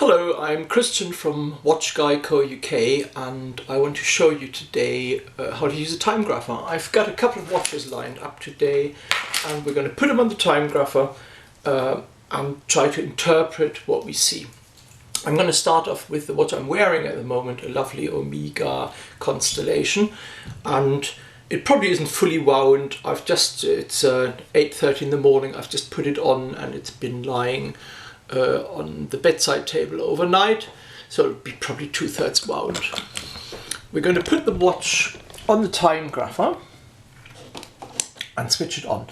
Hello, I'm Christian from Watch Guy Co UK and I want to show you today how to use a timegrapher. I've got a couple of watches lined up today and we're going to put them on the timegrapher and try to interpret what we see. I'm going to start off with the watch I'm wearing at the moment, a lovely Omega Constellation, and it probably isn't fully wound. It's 8:30 in the morning, I've just put it on and it's been lying on the bedside table overnight, so it'll be probably 2/3 wound. We're going to put the watch on the timegrapher and switch it on.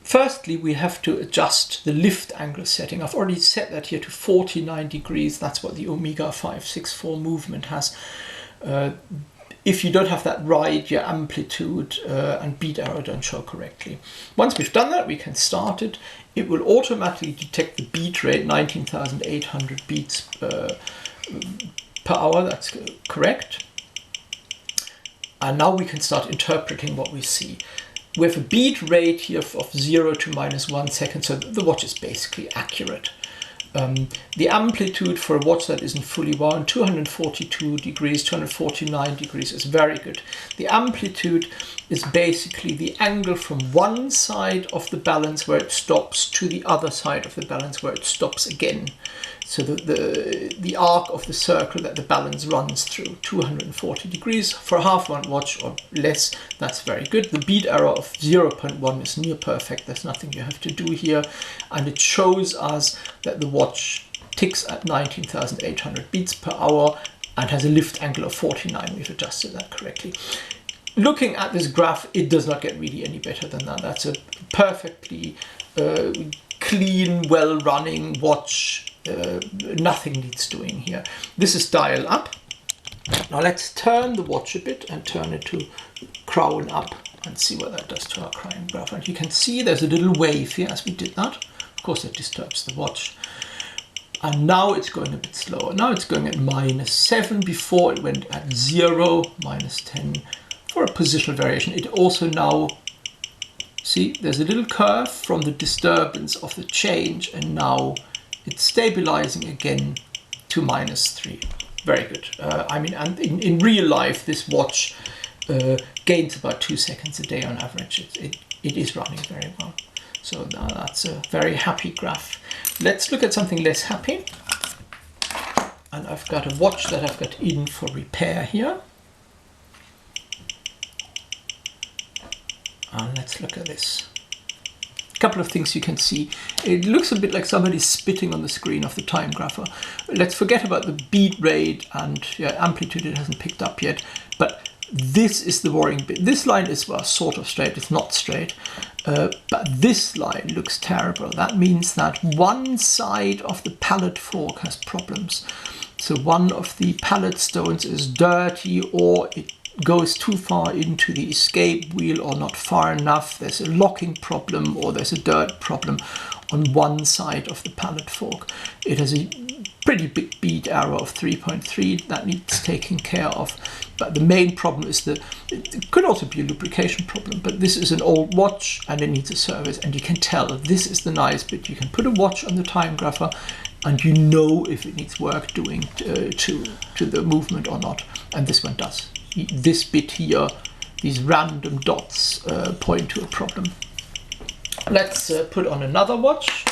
Firstly, we have to adjust the lift angle setting. I've already set that here to 49 degrees. That's what the Omega 564 movement has. If you don't have that right, your amplitude and beat error don't show correctly. Once we've done that, we can start it. It will automatically detect the beat rate, 19,800 beats per hour. That's correct. And now we can start interpreting what we see. We have a beat rate here of 0 to -1 second, so the watch is basically accurate. The amplitude for a watch that isn't fully wound, 242 degrees, 249 degrees is very good. The amplitude is basically the angle from one side of the balance where it stops to the other side of the balance where it stops again. So the arc of the circle that the balance runs through, 240 degrees. For a half-wound watch or less, that's very good. The beat error of 0.1 is near perfect. There's nothing you have to do here. And it shows us that the watch ticks at 19,800 beats per hour and has a lift angle of 49. We've adjusted that correctly. Looking at this graph, it does not get really any better than that. That's a perfectly clean, well-running watch. Nothing needs doing here. This is dial up. Now let's turn the watch a bit and turn it to crown up and see what that does to our timegrapher. And you can see there's a little wave here as we did that. Of course, it disturbs the watch. And now it's going a bit slower. Now it's going at -7. Before it went at 0, -10 for a positional variation. It also now, see, there's a little curve from the disturbance of the change, and now it's stabilizing again to -3. Very good. I mean, and in real life, this watch gains about 2 seconds a day on average. It is running very well. So now that's a very happy graph. Let's look at something less happy. And I've got a watch that I've got in for repair here. And let's look at this. Couple of things you can see. It looks a bit like somebody's spitting on the screen of the timegrapher. Let's forget about the beat rate and amplitude. It hasn't picked up yet, but this is the worrying bit. This line is, well, sort of straight. It's not straight, but this line looks terrible. That means that one side of the pallet fork has problems. So one of the pallet stones is dirty, or it goes too far into the escape wheel, or not far enough. There's a locking problem, or there's a dirt problem on one side of the pallet fork. It has a pretty big beat error of 3.3 that needs taking care of. But the main problem is it could also be a lubrication problem, but this is an old watch and it needs a service, and you can tell this is the nice bit. You can put a watch on the timegrapher and you know if it needs work doing to the movement or not, and this one does. This bit here, these random dots point to a problem. Let's put on another watch.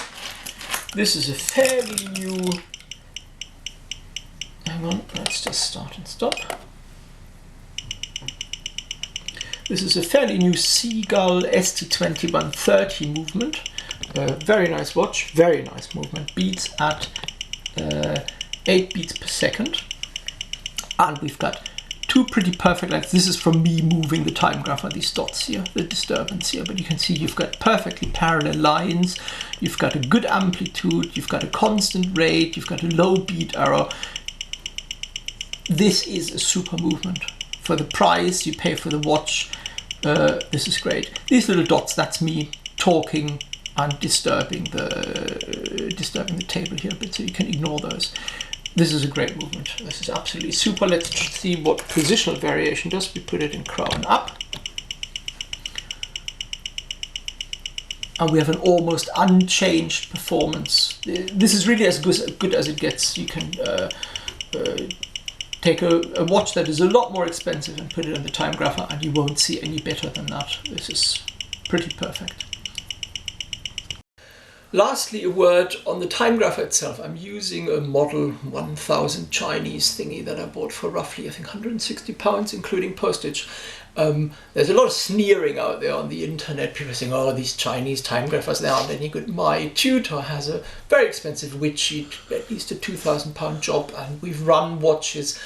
This is a fairly new, hang on, let's just start and stop. This is a fairly new Seagull ST2130 movement. Very nice watch, very nice movement. Beats at 8 beats per second. And we've got two pretty perfect lines. This is from me moving the timegrapher, these dots here, the disturbance here, but you can see you've got perfectly parallel lines, you've got a good amplitude, you've got a constant rate, you've got a low beat error. This is a super movement. For the price you pay for the watch, this is great. These little dots, that's me talking and disturbing the table here a bit, so you can ignore those. This is a great movement. This is absolutely super. Let's see what positional variation does. We put it in crown up. and we have an almost unchanged performance. This is really as good as it gets. You can take a watch that is a lot more expensive and put it in the timegrapher, and you won't see any better than that. This is pretty perfect. Lastly, a word on the timegrapher itself. I'm using a model 1000 Chinese thingy that I bought for roughly, I think, £160, including postage. There's a lot of sneering out there on the internet. People saying, oh, these Chinese timegraphers, they aren't any good. My tutor has a very expensive Witchy, at least a £2,000 job, and we've run watches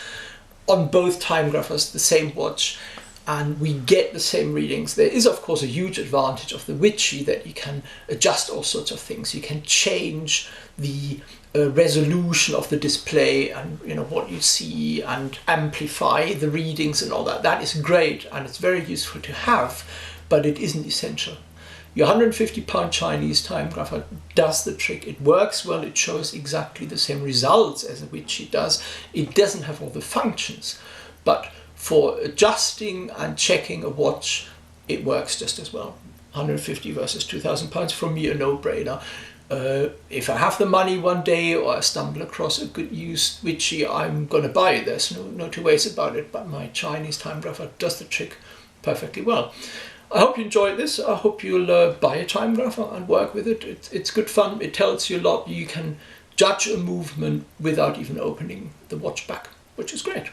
on both timegraphers, the same watch, and we get the same readings. There is, of course, a huge advantage of the Witchy that you can adjust all sorts of things. You can change the resolution of the display and what you see, and amplify the readings and all that. That is great, and it's very useful to have, but it isn't essential. Your £150 Chinese timegrapher does the trick. It works well. It shows exactly the same results as a Witchy does. It doesn't have all the functions, but for adjusting and checking a watch, it works just as well. 150 versus £2,000, for me, a no-brainer. If I have the money one day, or I stumble across a good used Witchy, I'm going to buy it. There's no two ways about it, but my Chinese timegrapher does the trick perfectly well. I hope you enjoyed this. I hope you'll buy a timegrapher and work with it. It's good fun. It tells you a lot. You can judge a movement without even opening the watch back, which is great.